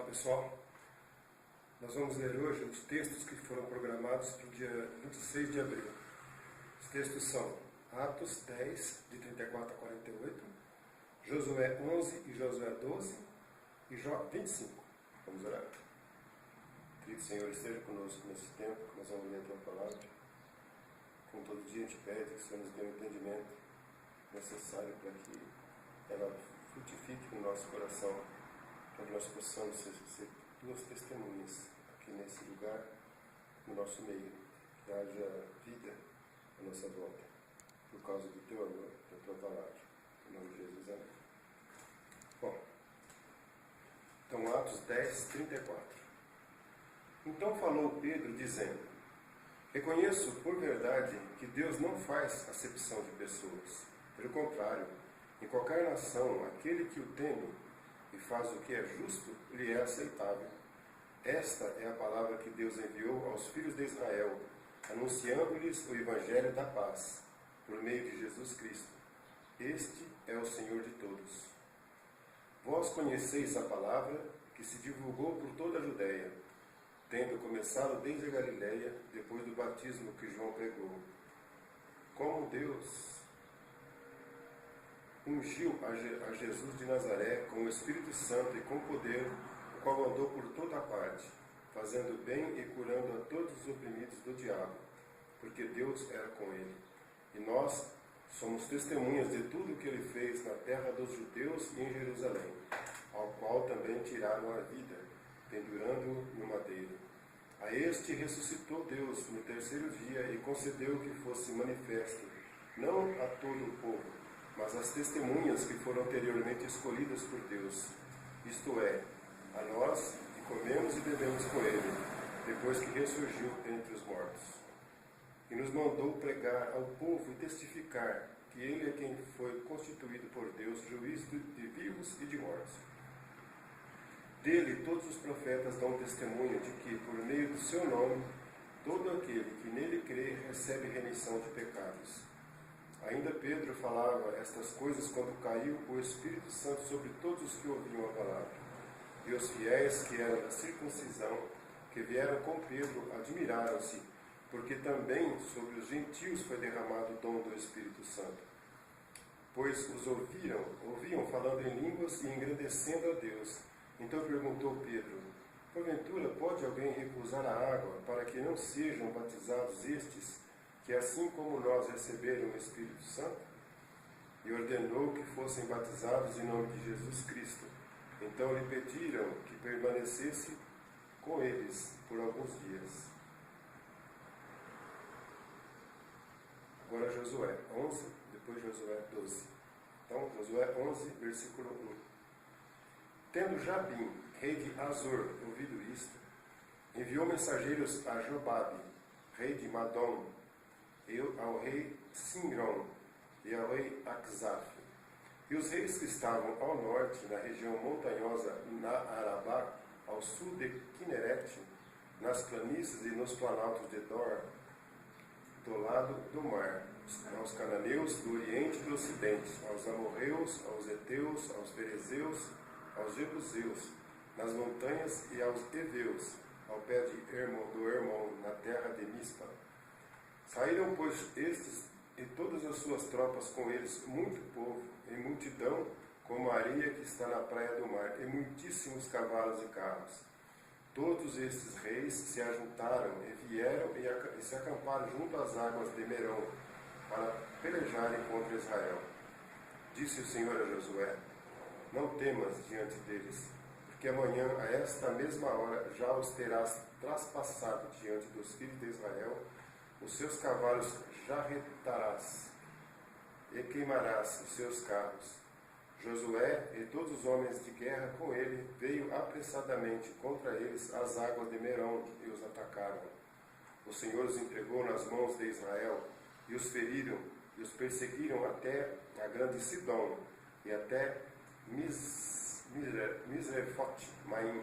pessoal, nós vamos ler hoje os textos que foram programados para o dia 26 de abril. Os textos são Atos 10, de 34 a 48, Josué 11 e Josué 12 e Jó 25. Vamos orar. Querido Senhor, esteja conosco nesse tempo que nós vamos ler a Tua Palavra. Como todo dia a gente pede que o Senhor nos dê o entendimento necessário para que ela frutifique no nosso coração, para que nós possamos ser Tuas testemunhas aqui nesse lugar, no nosso meio, que haja vida à nossa volta, por causa do Teu amor, da Tua Palavra. Em nome de Jesus, amém. Bom, então Atos 10, 34. Então falou Pedro, dizendo: reconheço por verdade que Deus não faz acepção de pessoas. Pelo contrário, em qualquer nação, aquele que o teme e faz o que é justo, lhe é aceitável. Esta é a palavra que Deus enviou aos filhos de Israel, anunciando-lhes o Evangelho da paz, por meio de Jesus Cristo. Este é o Senhor de todos. Vós conheceis a palavra que se divulgou por toda a Judéia, tendo começado desde a Galiléia, depois do batismo que João pregou. Como Deus ungiu a Jesus de Nazaré com o Espírito Santo e com poder, o qual andou por toda a parte, fazendo bem e curando a todos os oprimidos do diabo, porque Deus era com ele. E nós somos testemunhas de tudo o que ele fez na terra dos judeus e em Jerusalém, ao qual também tiraram a vida, pendurando-o no madeiro. A este ressuscitou Deus no terceiro dia e concedeu que fosse manifesto, não a todo o povo, mas às testemunhas que foram anteriormente escolhidas por Deus, isto é, a nós que comemos e bebemos com ele, depois que ressurgiu entre os mortos. E nos mandou pregar ao povo e testificar que ele é quem foi constituído por Deus, juiz de vivos e de mortos. Dele todos os profetas dão testemunho de que, por meio do seu nome, todo aquele que nele crê recebe remissão de pecados. Ainda Pedro falava estas coisas quando caiu o Espírito Santo sobre todos os que ouviam a palavra. E os fiéis que eram da circuncisão, que vieram com Pedro, admiraram-se, porque também sobre os gentios foi derramado o dom do Espírito Santo. Pois os ouviam falando em línguas e engrandecendo a Deus. Então perguntou Pedro: porventura pode alguém recusar a água para que não sejam batizados estes, que assim como nós receberam o Espírito Santo? E ordenou que fossem batizados em nome de Jesus Cristo. Então lhe pediram que permanecesse com eles por alguns dias. Agora Josué 11, depois Josué 12. Então, Josué 11, versículo 1. Tendo Jabim, rei de Azor, ouvido isto, enviou mensageiros a Jobabe, rei de Madom, e ao rei Sinron e ao rei Aczaf. E os reis que estavam ao norte, na região montanhosa, na Arabá, ao sul de Quinerete, nas planícies e nos planaltos de Dor, do lado do mar, aos cananeus do oriente e do ocidente, aos amorreus, aos heteus, aos ferezeus, aos jebuseus, nas montanhas e aos heveus, ao pé de do Hermon, na terra de Mispa. Saíram, pois, estes e todas as suas tropas com eles, muito povo, em multidão, como a areia que está na praia do mar, e muitíssimos cavalos e carros. Todos estes reis se ajuntaram e vieram e se acamparam junto às águas de Merom, para pelejarem contra Israel. Disse o Senhor a Josué: não temas diante deles, porque amanhã, a esta mesma hora, já os terás traspassado diante dos filhos de Israel. Os seus cavalos jarretarás e queimarás os seus carros. Josué e todos os homens de guerra com ele veio apressadamente contra eles às águas de Merom e os atacaram. O Senhor os entregou nas mãos de Israel e os feriram e os perseguiram até a grande Sidom e até Misrefote Maim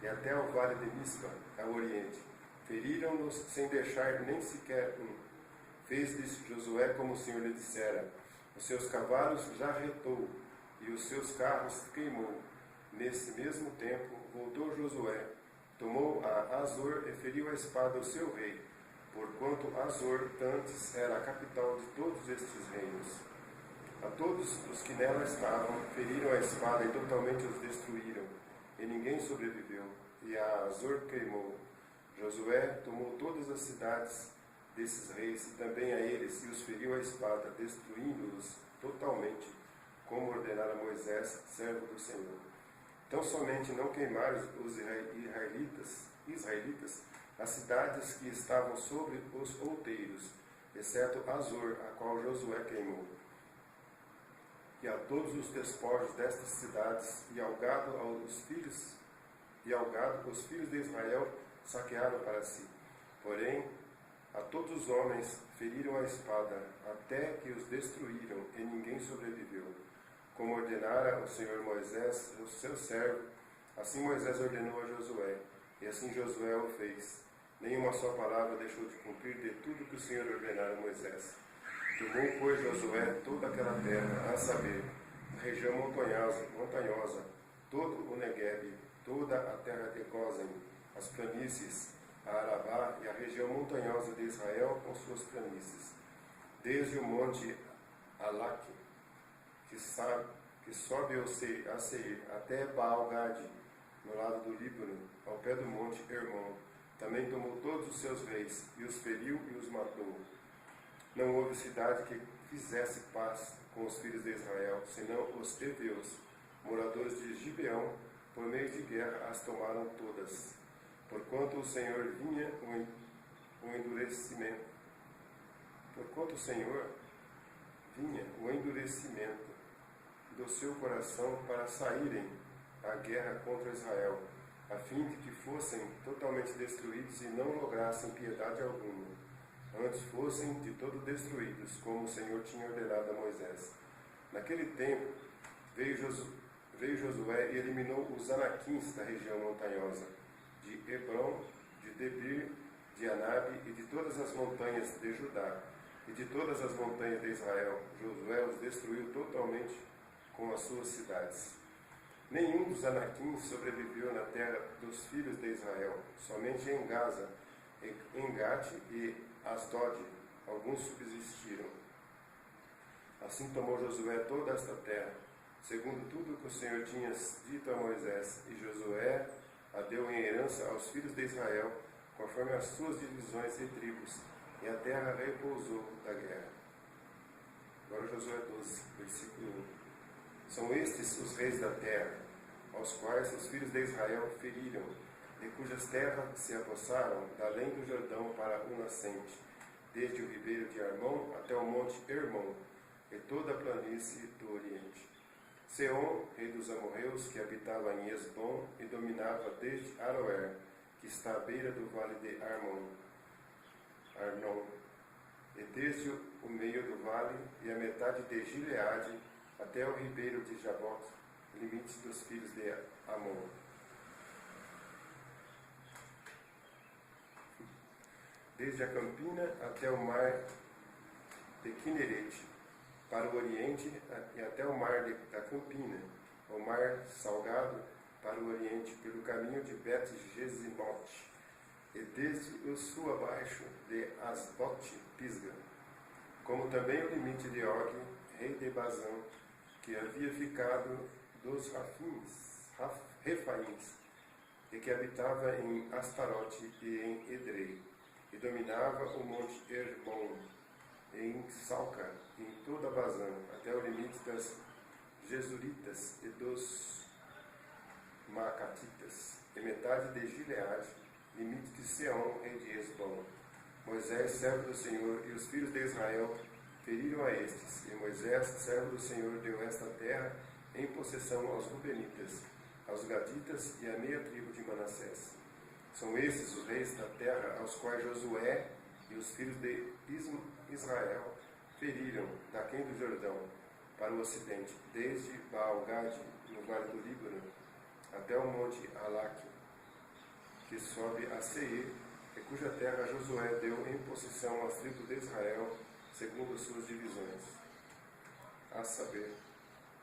e até o vale de Mispa, ao oriente. Feriram-nos sem deixar nem sequer um. Fez-lhes Josué como o Senhor lhe dissera. Os seus cavalos jarretou e os seus carros queimou. Nesse mesmo tempo voltou Josué, tomou a Azor e feriu a espada ao seu rei, porquanto Azor antes era a capital de todos estes reinos. A todos os que nela estavam, feriram a espada e totalmente os destruíram, e ninguém sobreviveu, e a Azor queimou. Josué tomou todas as cidades desses reis, e também a eles, e os feriu a espada, destruindo-os totalmente, como ordenara Moisés, servo do Senhor. Tão somente não queimaram os israelitas as cidades que estavam sobre os outeiros, exceto Azor, a qual Josué queimou. E a todos os despojos destas cidades, e ao gado os filhos de Israel saquearam para si. Porém, a todos os homens feriram a espada, até que os destruíram, e ninguém sobreviveu. Como ordenara o Senhor Moisés, o seu servo, assim Moisés ordenou a Josué, e assim Josué o fez. Nenhuma só palavra deixou de cumprir de tudo que o Senhor ordenara a Moisés. Tomou, pois, Josué toda aquela terra, a saber, a região montanhosa, todo o Neguebe, toda a terra de Gósen, as planícies, a Arabá e a região montanhosa de Israel com suas planícies, desde o monte Alaque, que sobe a Seir, até Baal-Gade, no lado do Líbano, ao pé do monte Hermon. Também tomou todos os seus reis, e os feriu e os matou. Não houve cidade que fizesse paz com os filhos de Israel, senão os heveus, moradores de Gibeão, por meio de guerra as tomaram todas. Porquanto o Senhor vinha o endurecimento do seu coração para saírem à guerra contra Israel, a fim de que fossem totalmente destruídos e não lograssem piedade alguma, antes fossem de todo destruídos, como o Senhor tinha ordenado a Moisés. Naquele tempo veio Josué e eliminou os anaquins da região montanhosa, de Hebron, de Debir, de Anabe e de todas as montanhas de Judá, e de todas as montanhas de Israel. Josué os destruiu totalmente com as suas cidades. Nenhum dos anaquins sobreviveu na terra dos filhos de Israel, somente em Gaza, em Gate e Asdod, alguns subsistiram. Assim tomou Josué toda esta terra, segundo tudo que o Senhor tinha dito a Moisés, e Josué a deu em herança aos filhos de Israel, conforme as suas divisões e tribos, e a terra repousou da guerra. Agora Josué 12, versículo 1. São estes os reis da terra, aos quais os filhos de Israel feriram, de cujas terras se apossaram, da além do Jordão para o nascente, desde o ribeiro de Armon até o monte Hermon, e toda a planície do Oriente. Seom, rei dos amorreus, que habitava em Esbom e dominava desde Aroer, que está à beira do vale de Arnon, e desde o meio do vale e a metade de Gileade até o ribeiro de Jabok, limites dos filhos de Amon. Desde a campina até o mar de Quinerete, para o oriente e até o mar da campina, o mar salgado para o oriente, pelo caminho de Bet-Gesimote, e desde o sul abaixo de Asbote-Pisga, como também o limite de Og, rei de Bazã, que havia ficado dos Refaíns, e que habitava em Astarote e em Edrei, e dominava o monte Hermon, em Salca, em toda a Bazã, até o limite das Jesuritas e dos Macatitas, e metade de Gileade, limite de Seom, rei de Esbom. Moisés, servo do Senhor, e os filhos de Israel feriram a estes, e Moisés, servo do Senhor, deu esta terra em possessão aos Rubenitas, aos Gaditas e à meia tribo de Manassés. São esses os reis da terra aos quais Josué e os filhos de Israel feriram, daquém do Jordão, para o ocidente, desde Baal-Gade, no vale do Líbano, até o monte Alaque, que sobe a Seir, e cuja terra Josué deu em possessão às tribos de Israel, segundo as suas divisões. A saber,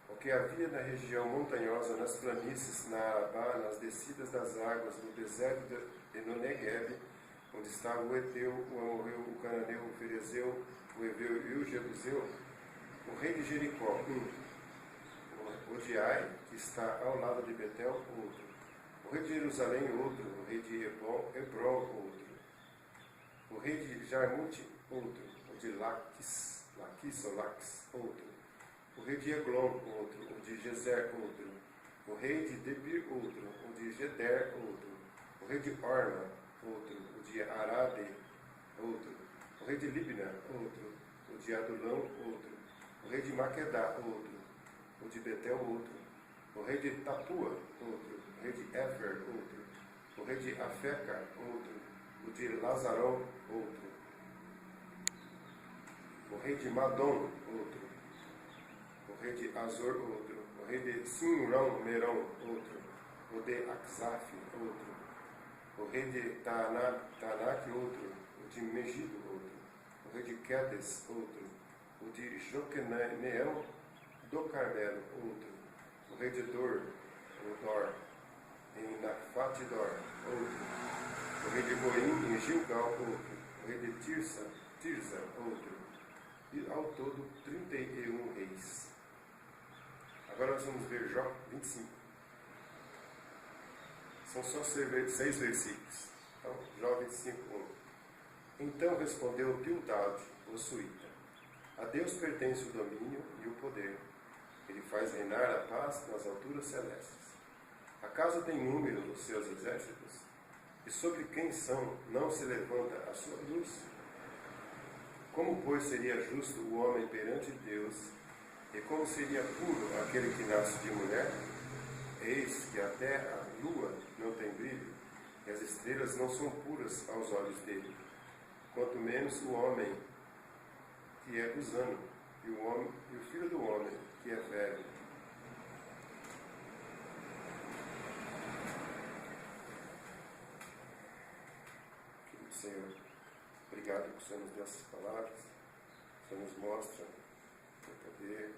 O que havia na região montanhosa, nas planícies, na Arabá, nas descidas das águas, no deserto e no Negueb, onde estava o Eteu, o Amorreu, o Cananeu, o Ferezeu, o Eveu e o Jebuseu, o rei de Jericó, o Odiai, que está ao lado de Betel, outro, o rei de Jerusalém, outro, o rei de Hebron, outro, o rei de Jarmute, outro, o de Laquis, outro, o rei de Eglon, outro, o de Gezer, outro, o rei de Debir, outro, o de Geder, outro, o rei de Orma, outro, o de Arade, outro, o rei de Libna, outro, o de Adulão, outro, o rei de Maquedá, outro, o de Betel, outro, o rei de Tapua, outro, o rei de Éfer, outro, o rei de Afeca, outro, o de Lazarão, outro, o rei de Madom, outro, o rei de Azor, outro, o rei de Simrão, Merão, outro, o de Axaf, outro, o rei de Tanak, outro, o de Megido, outro, o rei de Quedes, outro, o de Joqueneão do Carmelo, outro, o rei de Dor, o Dor, em Nafatidor, outro, o rei de Goim, em Gilgal, outro, o rei de Tirsa, outro, e ao todo 31 reis. Agora nós vamos ver Jó 25. São só 6 versículos. Então, Jó 25, 1. Então respondeu Bildade, o suíta: a Deus pertence o domínio e o poder. Ele faz reinar a paz nas alturas celestes. Acaso tem número os seus exércitos? E sobre quem são não se levanta a sua luz? Como, pois, seria justo o homem perante Deus? E como seria puro aquele que nasce de mulher? Eis que até a lua não tem brilho, e as estrelas não são puras aos olhos dele. Quanto menos o homem que é gusano, e o filho do homem que é velho. Querido Senhor, obrigado por o Senhor nos deu essas palavras. O Senhor nos mostra o poder,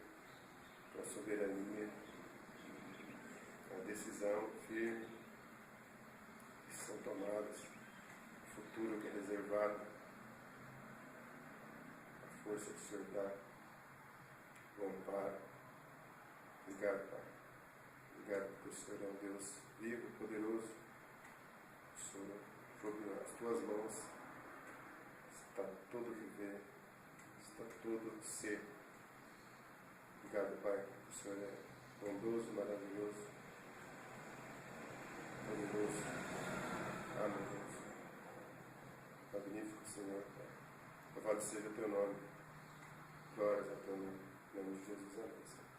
a soberania, a decisão firme que são tomadas, o futuro que é reservado, a força que o Senhor dá, o amparo. Obrigado, Pai. Obrigado porque o Senhor é um Deus vivo, poderoso. O Senhor, sobre as tuas mãos está todo viver, está todo ser. Obrigado, Pai, porque o Senhor é bondoso, maravilhoso, poderoso, amoroso, magnífico, Senhor, Pai. Louvado seja o teu nome. Glórias ao teu nome. Em nome de Jesus, amém.